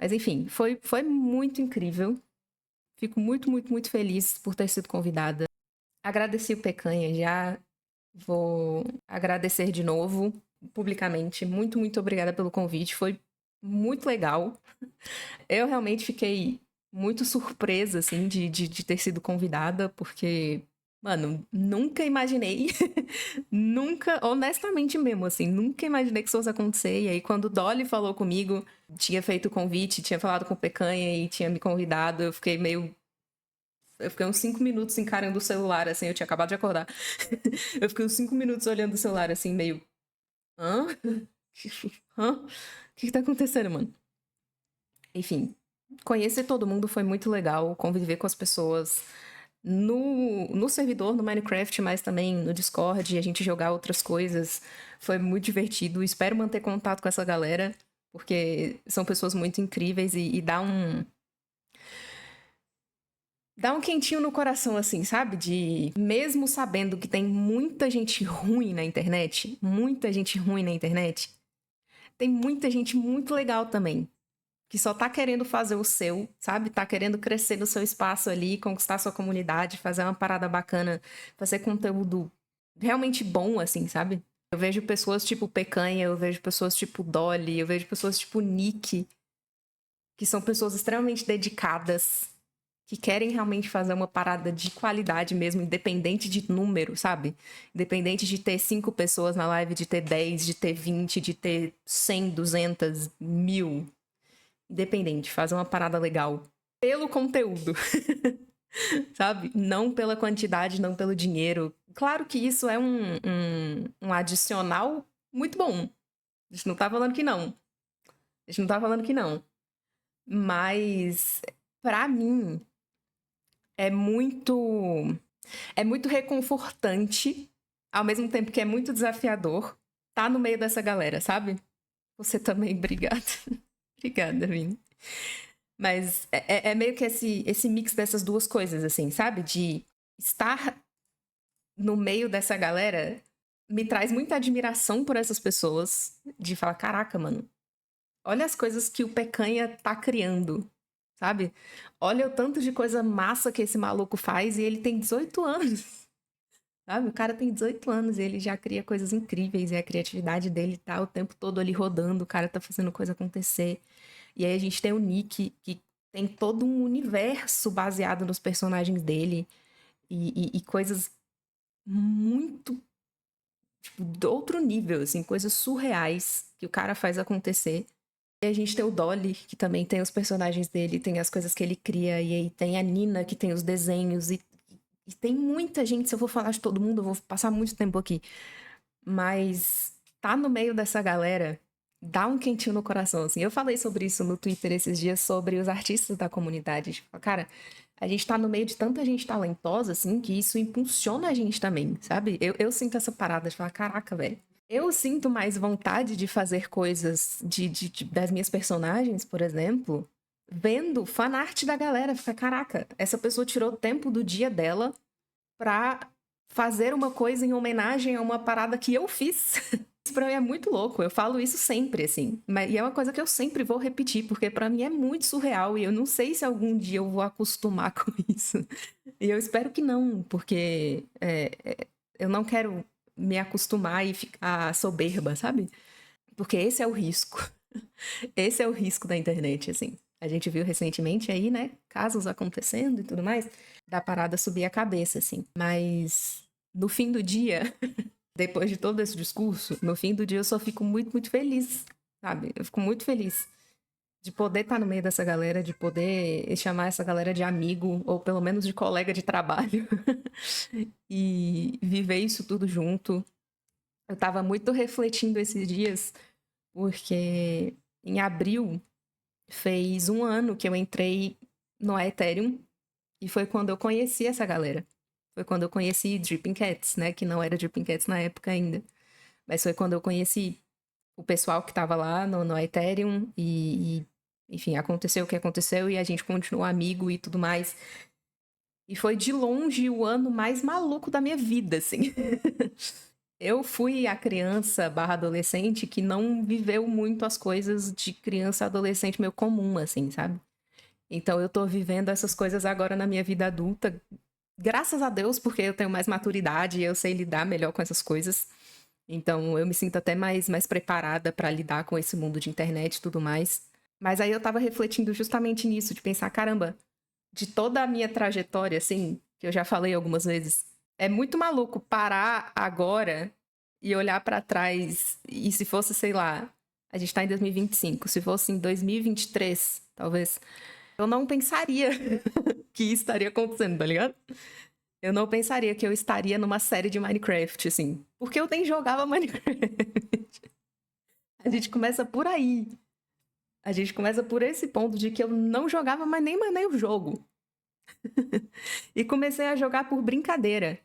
Mas enfim, foi muito incrível. Fico muito, muito, muito feliz por ter sido convidada. Agradeci o Pecanha já. Vou agradecer de novo, publicamente. Muito, muito obrigada pelo convite. Foi muito legal. Eu realmente fiquei muito surpresa, assim, de ter sido convidada, porque, mano, nunca imaginei. Nunca, honestamente mesmo, assim, nunca imaginei que isso fosse acontecer. E aí, quando o Dolly falou comigo, tinha feito o convite, tinha falado com o Pecanha e tinha me convidado, eu fiquei meio. Eu fiquei uns 5 minutos encarando o celular, assim, eu tinha acabado de acordar. Eu fiquei uns 5 minutos olhando o celular, assim, meio. Hã? Hã? O que tá acontecendo, mano? Enfim, conhecer todo mundo foi muito legal, conviver com as pessoas no servidor, no Minecraft, mas também no Discord, a gente jogar outras coisas. Foi muito divertido. Espero manter contato com essa galera, porque são pessoas muito incríveis e dá um quentinho no coração, assim, sabe? De mesmo sabendo que tem muita gente ruim na internet, tem muita gente muito legal também. Que só tá querendo fazer o seu, sabe? Tá querendo crescer no seu espaço ali, conquistar sua comunidade, fazer uma parada bacana, fazer conteúdo realmente bom, assim, sabe? Eu vejo pessoas tipo Pecanha, eu vejo pessoas tipo Dolly, eu vejo pessoas tipo Nick, que são pessoas extremamente dedicadas, que querem realmente fazer uma parada de qualidade mesmo, independente de número, sabe? Independente de ter 5 pessoas na live, de ter 10, de ter 20, de ter 100, 200, 1000. Independente, fazer uma parada legal. Pelo conteúdo, sabe? Não pela quantidade, não pelo dinheiro. Claro que isso é um adicional muito bom. A gente não tá falando que não. A gente não tá falando que não. Mas, pra mim, é muito. É muito reconfortante, ao mesmo tempo que é muito desafiador, tá no meio dessa galera, sabe? Você também, obrigada. Obrigada, Vini. Mas é meio que esse mix dessas duas coisas, assim, sabe? De estar no meio dessa galera me traz muita admiração por essas pessoas. De falar, caraca, mano, olha as coisas que o Pecanha tá criando, sabe? Olha o tanto de coisa massa que esse maluco faz e ele tem 18 anos. Sabe? O cara tem 18 anos e ele já cria coisas incríveis e a criatividade dele tá o tempo todo ali rodando, o cara tá fazendo coisa acontecer. E aí a gente tem o Nick, que tem todo um universo baseado nos personagens dele e coisas muito, tipo, de outro nível, assim, coisas surreais que o cara faz acontecer. E a gente tem o Dolly, que também tem os personagens dele, tem as coisas que ele cria, e aí tem a Nina, que tem os desenhos, e tem muita gente, se eu for falar de todo mundo, eu vou passar muito tempo aqui. Mas tá no meio dessa galera, dá um quentinho no coração, assim. Eu falei sobre isso no Twitter esses dias, sobre os artistas da comunidade. Tipo, cara, a gente tá no meio de tanta gente talentosa, assim, que isso impulsiona a gente também, sabe? Eu sinto essa parada de falar, caraca, velho. Eu sinto mais vontade de fazer coisas das minhas personagens, por exemplo, vendo fanart da galera. Fica, caraca, essa pessoa tirou tempo do dia dela pra fazer uma coisa em homenagem a uma parada que eu fiz. Isso pra mim é muito louco, eu falo isso sempre, assim. E é uma coisa que eu sempre vou repetir, porque pra mim é muito surreal e eu não sei se algum dia eu vou acostumar com isso. E eu espero que não, porque eu não quero me acostumar e ficar soberba, sabe? Porque esse é o risco. Esse é o risco da internet, assim. A gente viu recentemente aí, né, casos acontecendo e tudo mais, da parada subir a cabeça, assim. Mas no fim do dia, depois de todo esse discurso, no fim do dia eu só fico muito, muito feliz, sabe? Eu fico muito feliz de poder estar no meio dessa galera, de poder chamar essa galera de amigo, ou pelo menos de colega de trabalho, e viver isso tudo junto. Eu tava muito refletindo esses dias, porque em abril fez 1 ano que eu entrei no Ethereum e foi quando eu conheci essa galera. Foi quando eu conheci Dripping Cats, né? Que não era Dripping Cats na época ainda. Mas foi quando eu conheci o pessoal que tava lá no Ethereum enfim, aconteceu o que aconteceu e a gente continuou amigo e tudo mais. E foi de longe o ano mais maluco da minha vida, assim. Eu fui a criança barra adolescente que não viveu muito as coisas de criança adolescente meio comum, assim, sabe? Então eu tô vivendo essas coisas agora na minha vida adulta, graças a Deus, porque eu tenho mais maturidade e eu sei lidar melhor com essas coisas. Então eu me sinto até mais preparada pra lidar com esse mundo de internet e tudo mais. Mas aí eu tava refletindo justamente nisso, de pensar, caramba, de toda a minha trajetória, assim, que eu já falei algumas vezes, é muito maluco parar agora e olhar pra trás. E se fosse, sei lá, a gente tá em 2025, se fosse em 2023, talvez, eu não pensaria que isso estaria acontecendo, tá ligado? Eu não pensaria que eu estaria numa série de Minecraft, assim. Porque eu nem jogava Minecraft. A gente começa por aí. A gente começa por esse ponto de que eu não jogava mais nem o jogo. E comecei a jogar por brincadeira.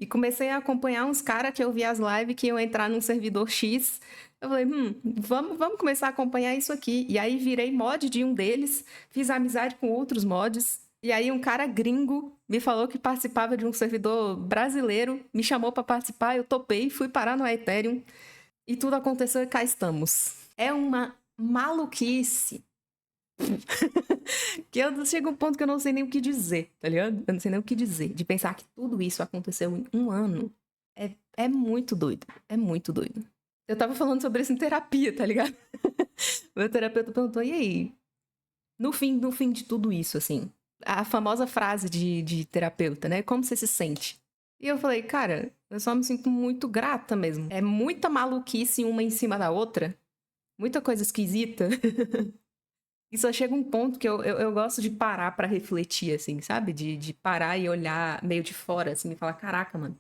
E comecei a acompanhar uns caras que eu via as lives que iam entrar num servidor X. Eu falei, vamos começar a acompanhar isso aqui. E aí virei mod de um deles, fiz amizade com outros mods. E aí um cara gringo me falou que participava de um servidor brasileiro, me chamou pra participar, eu topei, fui parar no Ethereum. E tudo aconteceu e cá estamos. É uma maluquice que eu chego a um ponto que eu não sei nem o que dizer, tá ligado? Eu não sei nem o que dizer. De pensar que tudo isso aconteceu em um ano. É muito doido. É muito doido. Eu tava falando sobre isso em terapia, tá ligado? Meu terapeuta perguntou, e aí? No fim de tudo isso, assim, a famosa frase de terapeuta, né? Como você se sente? E eu falei, cara, eu só me sinto muito grata mesmo. É muita maluquice uma em cima da outra. Muita coisa esquisita. E só chega um ponto que eu gosto de parar pra refletir, assim, sabe? De parar e olhar meio de fora, assim, e falar, caraca, mano,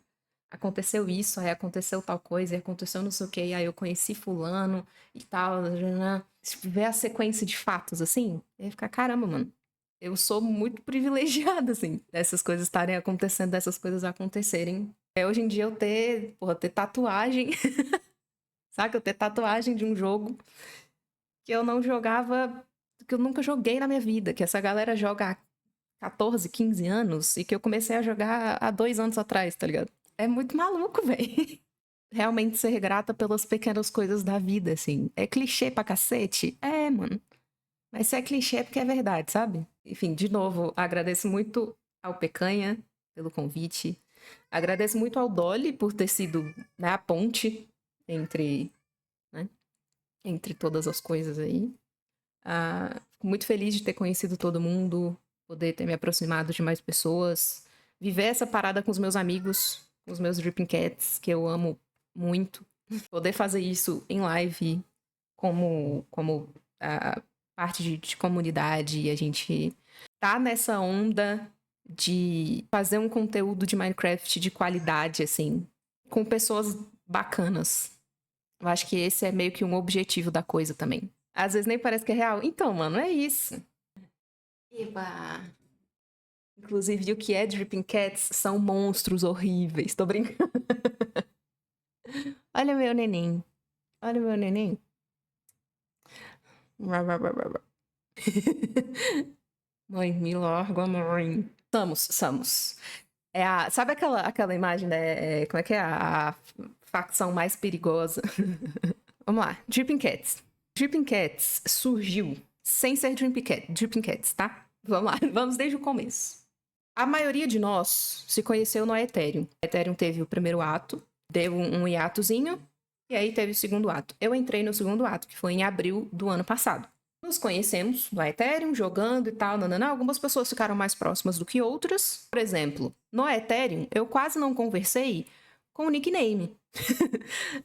aconteceu isso, aí aconteceu tal coisa, aí aconteceu não sei o quê, e aí eu conheci fulano e tal, né? Se ver a sequência de fatos, assim, aí ficar, caramba, mano, eu sou muito privilegiada, assim, dessas coisas estarem acontecendo, dessas coisas acontecerem. É hoje em dia eu ter tatuagem, sabe? Eu ter tatuagem de um jogo que eu não jogava, que eu nunca joguei na minha vida, que essa galera joga há 14, 15 anos e que eu comecei a jogar há 2 anos atrás, tá ligado? É muito maluco, velho. Realmente ser grata pelas pequenas coisas da vida, assim. É clichê pra cacete? É, mano. Mas se é clichê é porque é verdade, sabe? Enfim, de novo, agradeço muito ao Pecanha pelo convite. Agradeço muito ao Dolly por ter sido, né, a ponte entre, né, entre todas as coisas aí. Fico muito feliz de ter conhecido todo mundo, poder ter me aproximado de mais pessoas, viver essa parada com os meus amigos, com os meus Dripping Cats, que eu amo muito. Poder fazer isso em live como parte de comunidade e a gente tá nessa onda de fazer um conteúdo de Minecraft de qualidade, assim, com pessoas bacanas. Eu acho que esse é meio que um objetivo da coisa também. Às vezes nem parece que é real. Então, mano, é isso. Eba! Inclusive, o que é Dripping Cats são monstros horríveis. Tô brincando. Olha meu neném. Olha meu neném. Mãe, me larga, mãe. Somos. Sabe aquela imagem, né? Como é que é? A facção mais perigosa. Vamos lá. Dripping Cats. Dripping Cats surgiu sem ser Dripping Cats, tá? Vamos lá. Vamos desde o começo. A maioria de nós se conheceu no Ethereum. O Ethereum teve o primeiro ato, deu um hiatozinho, e aí teve o segundo ato. Eu entrei no segundo ato, que foi em abril do ano passado. Nos conhecemos no Ethereum, jogando e tal, nananã. Algumas pessoas ficaram mais próximas do que outras. Por exemplo, no Ethereum, eu quase não conversei com o nickname.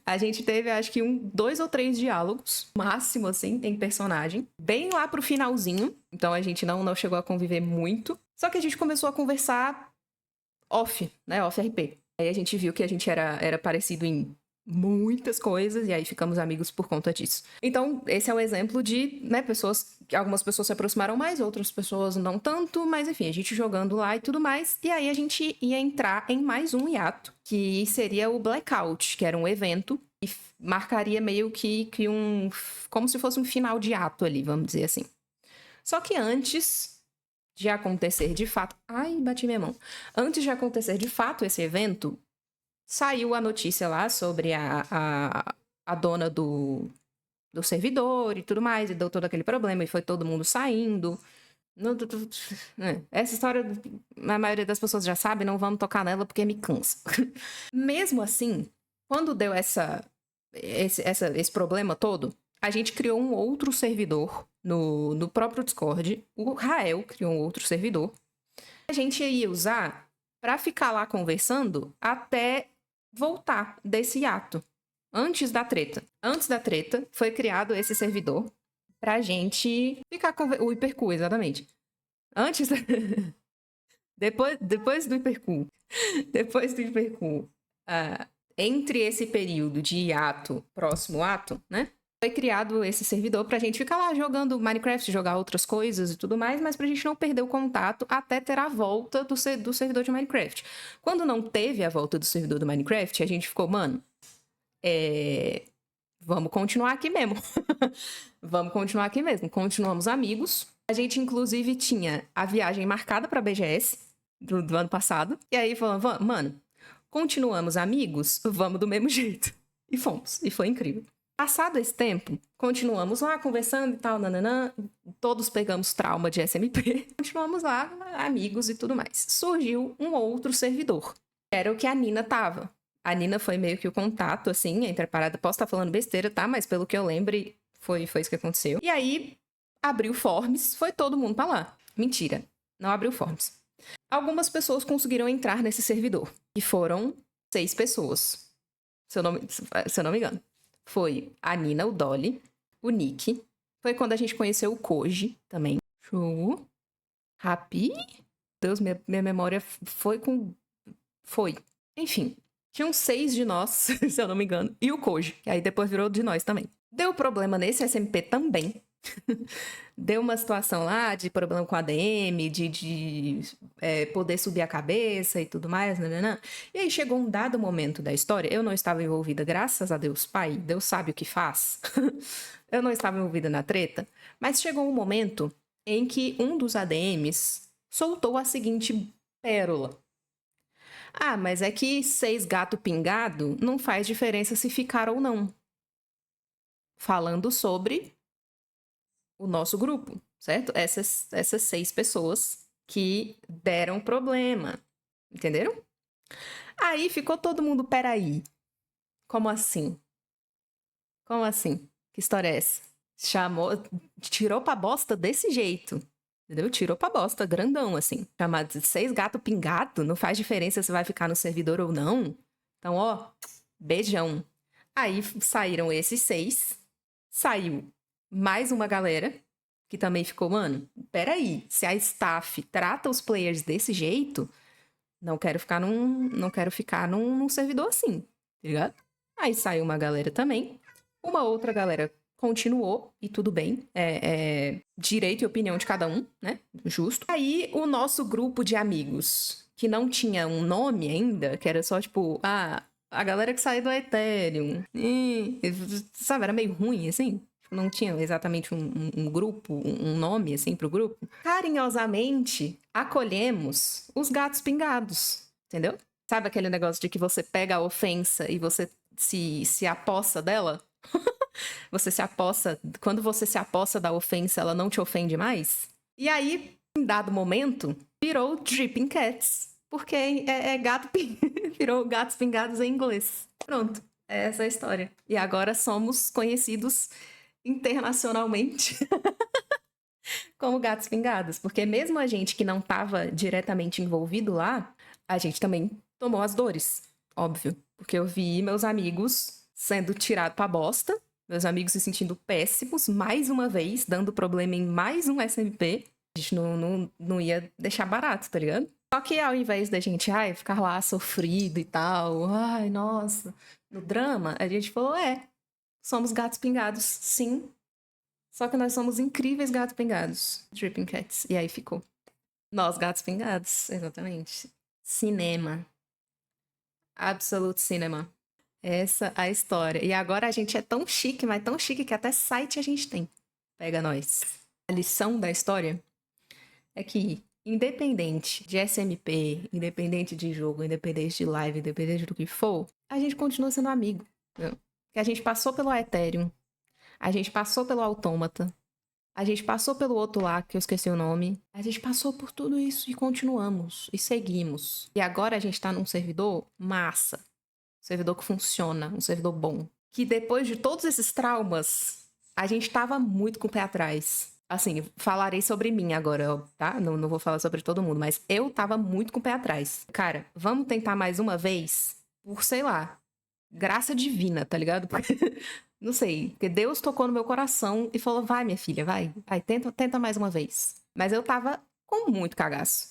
A gente teve, acho que 2 ou 3 diálogos, máximo, assim, em personagem. Bem lá pro finalzinho. Então a gente não chegou a conviver muito. Só que a gente começou a conversar off, né? Off RP. Aí a gente viu que a gente era parecido em muitas coisas, e aí ficamos amigos por conta disso. Então, esse é um exemplo de, né, algumas pessoas se aproximaram mais, outras pessoas não tanto, mas enfim, a gente jogando lá e tudo mais, e aí a gente ia entrar em mais um hiato, que seria o Blackout, que era um evento que marcaria meio que como se fosse um final de ato ali, vamos dizer assim. Só que antes de acontecer de fato... Ai, bati minha mão. Antes de acontecer de fato esse evento, saiu a notícia lá sobre a dona do servidor e tudo mais, e deu todo aquele problema, e foi todo mundo saindo. Essa história, a maioria das pessoas já sabe, não vamos tocar nela porque me cansa. Mesmo assim, quando deu esse problema todo, a gente criou um outro servidor no próprio Discord. O Rael criou um outro servidor. A gente ia usar para ficar lá conversando até voltar desse hiato. Antes da treta. Antes da treta, foi criado esse servidor pra gente ficar com o hipercool, exatamente. Antes da... depois do hipercool. Depois do hipercool. Entre esse período de hiato, próximo ato, né? Foi criado esse servidor pra gente ficar lá jogando Minecraft, jogar outras coisas e tudo mais, mas pra gente não perder o contato até ter a volta do servidor de Minecraft. Quando não teve a volta do servidor do Minecraft, a gente ficou, mano, vamos continuar aqui mesmo. Vamos continuar aqui mesmo. Continuamos amigos. A gente, inclusive, tinha a viagem marcada pra BGS do ano passado. E aí falamos, mano, continuamos amigos? Vamos do mesmo jeito. E fomos. E foi incrível. Passado esse tempo, continuamos lá conversando e tal, nananã. Todos pegamos trauma de SMP. Continuamos lá, amigos e tudo mais. Surgiu um outro servidor. Era o que a Nina tava. A Nina foi meio que o contato, assim, entre a parada. Posso estar falando besteira, tá? Mas pelo que eu lembro, foi isso que aconteceu. E aí, abriu Forms, foi todo mundo pra lá. Mentira, não abriu Forms. Algumas pessoas conseguiram entrar nesse servidor. E foram 6 pessoas. Se eu não me engano. Foi a Nina, o Dolly, o Nick. Foi quando a gente conheceu o Koji também. Chu. Rapi. Deus, minha memória foi com... Foi. Enfim. Tinham 6 de nós, se eu não me engano. E o Koji, que aí depois virou de nós também. Deu problema nesse SMP também. Deu uma situação lá de problema com a ADM, de poder subir a cabeça e tudo mais, nananã. E aí chegou um dado momento da história, eu não estava envolvida, graças a Deus Pai, Deus sabe o que faz. Eu não estava envolvida na treta, mas chegou um momento em que um dos ADMs soltou a seguinte pérola. Ah, mas é que 6 gato pingado não faz diferença se ficar ou não. Falando sobre o nosso grupo, certo? Essas 6 pessoas que deram problema, entenderam? Aí ficou todo mundo, peraí, como assim? Como assim? Que história é essa? Tirou pra bosta desse jeito, entendeu? Tirou pra bosta, grandão, assim. Chamado de 6 gato pingado, não faz diferença se vai ficar no servidor ou não. Então, ó, beijão. Aí saíram esses 6, saiu mais uma galera, que também ficou, mano, peraí, se a staff trata os players desse jeito, não quero ficar num servidor assim, tá ligado? Aí saiu uma galera também, uma outra galera continuou, e tudo bem, direito e opinião de cada um, né, justo. Aí o nosso grupo de amigos, que não tinha um nome ainda, que era só tipo, a galera que saiu do Ethereum, sabe, era meio ruim, assim. Não tinha exatamente um grupo, um nome, assim, pro grupo. Carinhosamente, acolhemos os gatos pingados, entendeu? Sabe aquele negócio de que você pega a ofensa e você se apossa dela? Você se apossa... Quando você se apossa da ofensa, ela não te ofende mais? E aí, em dado momento, virou Dripping Cats. Porque gato... virou gatos pingados em inglês. Pronto. É essa a história. E agora somos conhecidos internacionalmente como gatos pingados, porque mesmo a gente que não estava diretamente envolvido lá, a gente também tomou as dores, óbvio, porque eu vi meus amigos sendo tirados pra bosta, meus amigos se sentindo péssimos, mais uma vez, dando problema em mais um SMP, a gente não ia deixar barato, tá ligado? Só que ao invés da gente, ficar lá sofrido e tal, nossa, no drama, a gente falou, somos gatos pingados, sim. Só que nós somos incríveis gatos pingados. Dripping Cats. E aí ficou. Nós, gatos pingados. Exatamente. Cinema. Absolute cinema. Essa a história. E agora a gente é tão chique, mas tão chique que até site a gente tem. Pega nós. A lição da história é que, independente de SMP, independente de jogo, independente de live, independente do que for, a gente continua sendo amigo. Entendeu? Porque a gente passou pelo Ethereum, a gente passou pelo Autômata, a gente passou pelo outro lá, que eu esqueci o nome. A gente passou por tudo isso e continuamos. E seguimos. E agora a gente tá num servidor massa. Um servidor que funciona, um servidor bom. Que depois de todos esses traumas, a gente tava muito com o pé atrás. Assim, falarei sobre mim agora, tá? Não vou falar sobre todo mundo, mas eu tava muito com o pé atrás. Cara, vamos tentar mais uma vez? Por, sei lá, graça divina, tá ligado? Não sei, porque Deus tocou no meu coração e falou, vai, minha filha, vai, tenta mais uma vez. Mas eu tava com muito cagaço,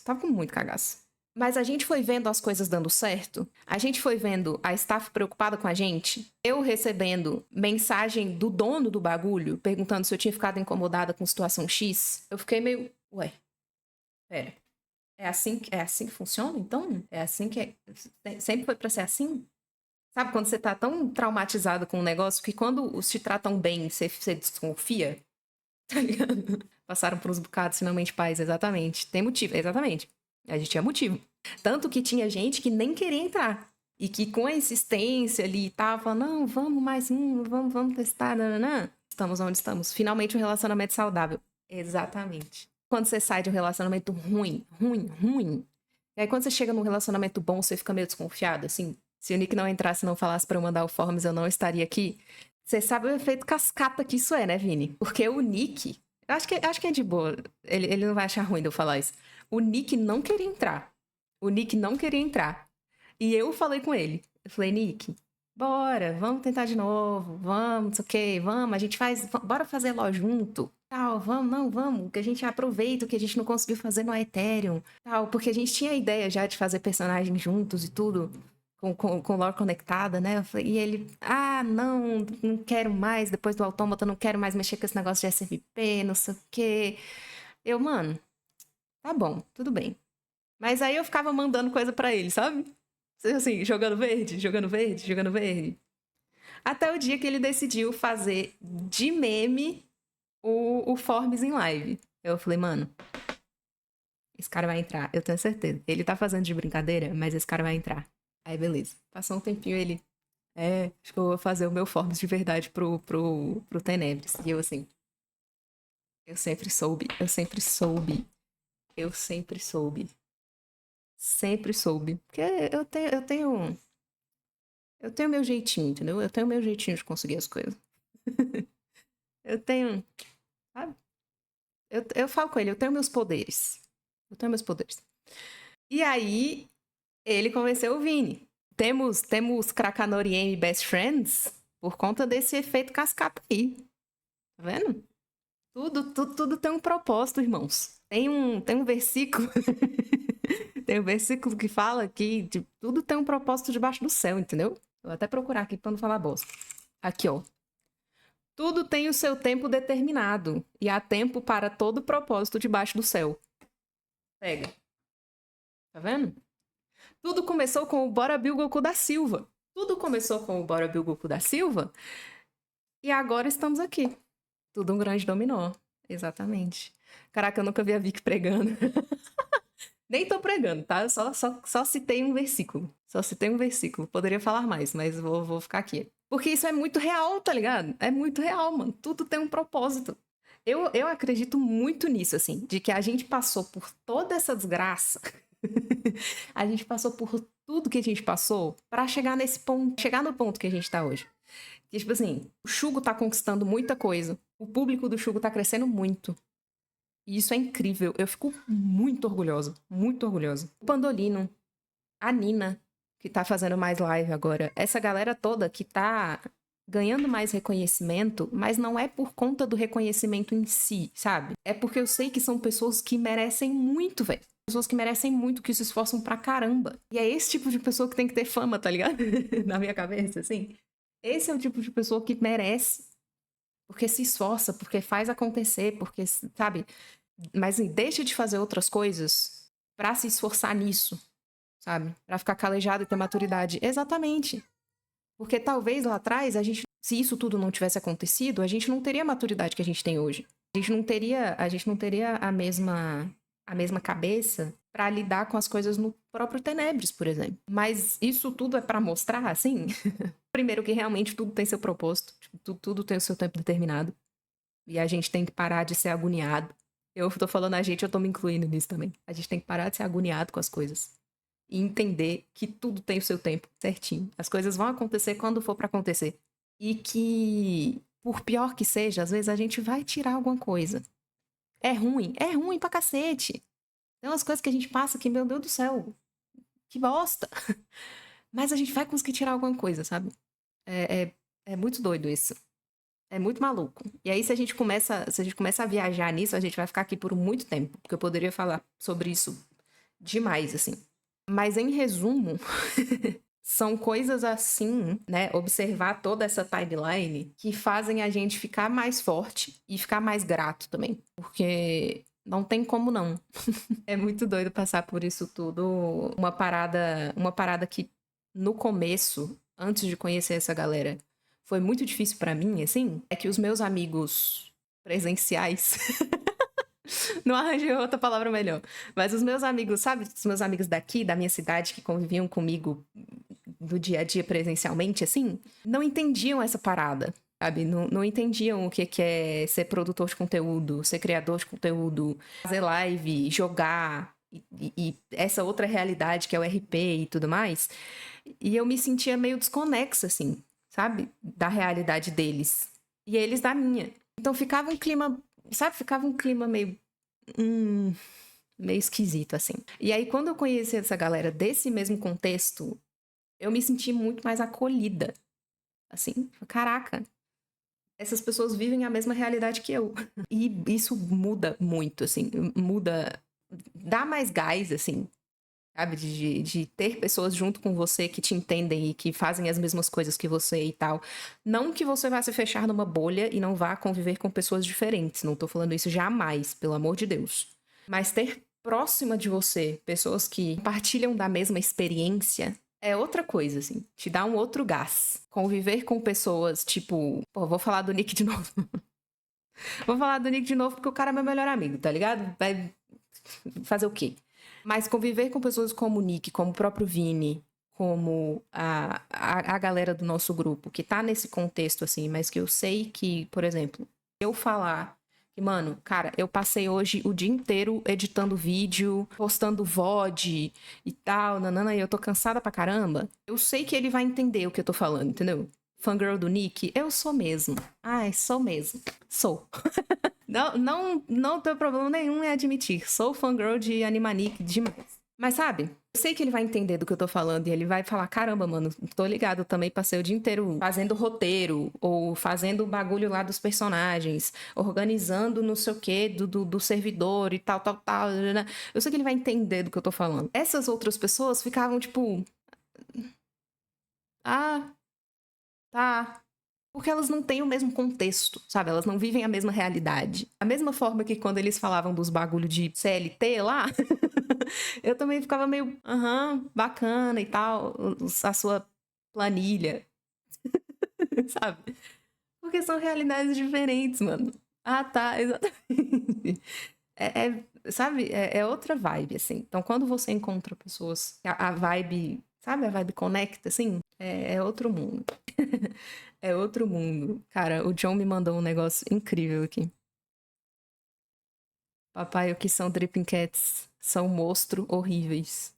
Mas a gente foi vendo as coisas dando certo, a gente foi vendo a staff preocupada com a gente, eu recebendo mensagem do dono do bagulho, perguntando se eu tinha ficado incomodada com situação X, eu fiquei meio, ué, pera, é assim que funciona, então? É assim que sempre foi pra ser assim? Sabe, quando você tá tão traumatizado com um negócio que quando os te tratam bem, você desconfia? Tá ligado? Passaram por uns bocados, finalmente, paz, exatamente. Tem motivo, exatamente. A gente tinha motivo. Tanto que tinha gente que nem queria entrar. E que com a insistência ali tava, não, vamos mais um, vamos testar, nananã. Estamos onde estamos. Finalmente um relacionamento saudável. Exatamente. Quando você sai de um relacionamento ruim. E aí quando você chega num relacionamento bom, você fica meio desconfiado, assim. Se o Nick não entrasse e não falasse pra eu mandar o Forms, eu não estaria aqui. Você sabe o efeito cascata que isso é, né, Vini? Porque o Nick... Acho que é de boa. Ele não vai achar ruim de eu falar isso. O Nick não queria entrar. E eu falei com ele. Eu falei, Nick, bora, vamos tentar de novo. Vamos, não sei o quê, vamos. A gente faz... Bora fazer LOL junto. Tal, vamos. Que a gente aproveita o que a gente não conseguiu fazer no Ethereum. Tal, porque a gente tinha a ideia já de fazer personagens juntos e tudo com lore conectada, né? E ele, não quero mais, depois do Autômata, não quero mais mexer com esse negócio de SFP, não sei o quê. Eu, mano, tá bom, tudo bem. Mas aí eu ficava mandando coisa pra ele, sabe? Assim, jogando verde. Até o dia que ele decidiu fazer de meme o Forms em live. Eu falei, mano, esse cara vai entrar, eu tenho certeza. Ele tá fazendo de brincadeira, mas esse cara vai entrar. Aí, beleza. Passou um tempinho, ele... acho que eu vou fazer o meu Forbes de verdade pro Tenebris. E eu, assim... Eu sempre soube. Sempre soube. Porque eu tenho meu jeitinho, entendeu? Eu tenho meu jeitinho de conseguir as coisas. Eu tenho... Sabe? Eu falo com ele, eu tenho meus poderes. E aí, ele convenceu o Vini. Temos Krakanori Best Friends por conta desse efeito cascata aí. Tá vendo? Tudo tem um propósito, irmãos. Tem um versículo. Tem um versículo que fala que tudo tem um propósito debaixo do céu, entendeu? Vou até procurar aqui pra não falar bosta. Aqui, ó. Tudo tem o seu tempo determinado. E há tempo para todo propósito debaixo do céu. Pega. Tá vendo? Tudo começou com o Bora Bill Goku da Silva. E agora estamos aqui. Tudo um grande dominó. Exatamente. Caraca, eu nunca vi a Vicky pregando. Nem tô pregando, tá? Eu só citei um versículo. Poderia falar mais, mas vou ficar aqui. Porque isso é muito real, tá ligado? É muito real, mano. Tudo tem um propósito. Eu acredito muito nisso, assim, de que a gente passou por toda essa desgraça. A gente passou por tudo que a gente passou pra chegar nesse ponto, chegar no ponto que a gente tá hoje. Que, tipo assim, o Shugo tá conquistando muita coisa. O público do Shugo tá crescendo muito. E isso é incrível. Eu fico muito orgulhosa. O Pandolino, a Nina, que tá fazendo mais live agora. Essa galera toda que tá ganhando mais reconhecimento, mas não é por conta do reconhecimento em si, sabe? É porque eu sei que são pessoas que merecem muito, velho. Pessoas que merecem muito, que se esforçam pra caramba. E é esse tipo de pessoa que tem que ter fama, tá ligado? Na minha cabeça, assim. Esse é o tipo de pessoa que merece. Porque se esforça, porque faz acontecer, porque, sabe? Mas deixa de fazer outras coisas pra se esforçar nisso, sabe? Pra ficar calejado e ter maturidade. Exatamente. Porque talvez lá atrás, se isso tudo não tivesse acontecido, a gente não teria a maturidade que a gente tem hoje. A gente não teria a mesma a mesma cabeça para lidar com as coisas no próprio Tenebres, por exemplo. Mas isso tudo é para mostrar, assim, primeiro que realmente tudo tem seu propósito, tipo, tudo tem o seu tempo determinado. E a gente tem que parar de ser agoniado. Eu tô falando a gente, eu tô me incluindo nisso também. A gente tem que parar de ser agoniado com as coisas. E entender que tudo tem o seu tempo certinho. As coisas vão acontecer quando for pra acontecer. E que, por pior que seja, às vezes a gente vai tirar alguma coisa. É ruim pra cacete. Tem umas coisas que a gente passa que, meu Deus do céu, que bosta. Mas a gente vai conseguir tirar alguma coisa, sabe? É muito doido isso. É muito maluco. E aí, se a gente começa a viajar nisso, a gente vai ficar aqui por muito tempo. Porque eu poderia falar sobre isso demais, assim. Mas, em resumo, são coisas assim, né? Observar toda essa timeline que fazem a gente ficar mais forte e ficar mais grato também. Porque não tem como não. É muito doido passar por isso tudo. Uma parada que no começo, antes de conhecer essa galera, foi muito difícil pra mim, assim, é que os meus amigos presenciais, não arranjei outra palavra melhor, mas os meus amigos, sabe, os meus amigos daqui, da minha cidade, que conviviam comigo do dia a dia presencialmente, assim, não entendiam essa parada. Sabe? Não entendiam o que é ser produtor de conteúdo, ser criador de conteúdo, fazer live, jogar, e essa outra realidade que é o RP e tudo mais. E eu me sentia meio desconexa, assim, sabe? Da realidade deles. E eles da minha. Então ficava um clima, sabe? Ficava um clima meio esquisito, assim. E aí, quando eu conheci essa galera desse mesmo contexto, eu me senti muito mais acolhida. Assim, caraca, essas pessoas vivem a mesma realidade que eu. E isso muda muito, assim, muda, dá mais gás, assim, sabe? De ter pessoas junto com você que te entendem e que fazem as mesmas coisas que você e tal. Não que você vá se fechar numa bolha e não vá conviver com pessoas diferentes. Não tô falando isso jamais, pelo amor de Deus. Mas ter próxima de você pessoas que compartilham da mesma experiência é outra coisa, assim. Te dá um outro gás. Conviver com pessoas, tipo. Pô, vou falar do Nick de novo. Vou falar do Nick de novo porque o cara é meu melhor amigo, tá ligado? Vai fazer o quê? Mas conviver com pessoas como o Nick, como o próprio Vini, como a galera do nosso grupo, que tá nesse contexto, assim, mas que eu sei que, por exemplo, eu falar que, mano, cara, eu passei hoje o dia inteiro editando vídeo, postando VOD e tal, nanana, e eu tô cansada pra caramba, eu sei que ele vai entender o que eu tô falando, entendeu? Fangirl do Nick, eu sou mesmo. Ai, sou mesmo. Sou. Não tenho problema nenhum em admitir. Sou fangirl de Animanique demais. Mas sabe, eu sei que ele vai entender do que eu tô falando e ele vai falar: caramba, mano, tô ligado, eu também passei o dia inteiro fazendo roteiro, ou fazendo o bagulho lá dos personagens, organizando não sei o que do servidor e tal, tal, tal. Né? Eu sei que ele vai entender do que eu tô falando. Essas outras pessoas ficavam tipo: ah, tá. Porque elas não têm o mesmo contexto, sabe? Elas não vivem a mesma realidade. Da mesma forma que quando eles falavam dos bagulho de CLT lá, eu também ficava meio, bacana e tal, a sua planilha, sabe? Porque são realidades diferentes, mano. Ah, tá, exatamente. Sabe, é outra vibe, assim. Então, quando você encontra pessoas, a vibe, sabe, a vibe conecta, assim, é outro mundo. É outro mundo. Cara, o John me mandou um negócio incrível aqui. Papai, o que são Dripping Cats? São monstros horríveis.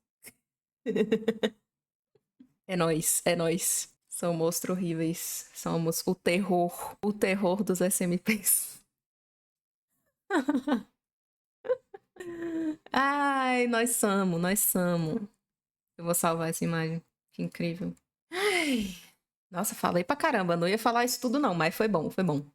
É nóis, é nóis. São monstros horríveis. Somos o terror dos SMPs. Ai, nós somos, nós somos. Eu vou salvar essa imagem. Que incrível. Ai, nossa, falei pra caramba. Não ia falar isso tudo não, mas foi bom, foi bom.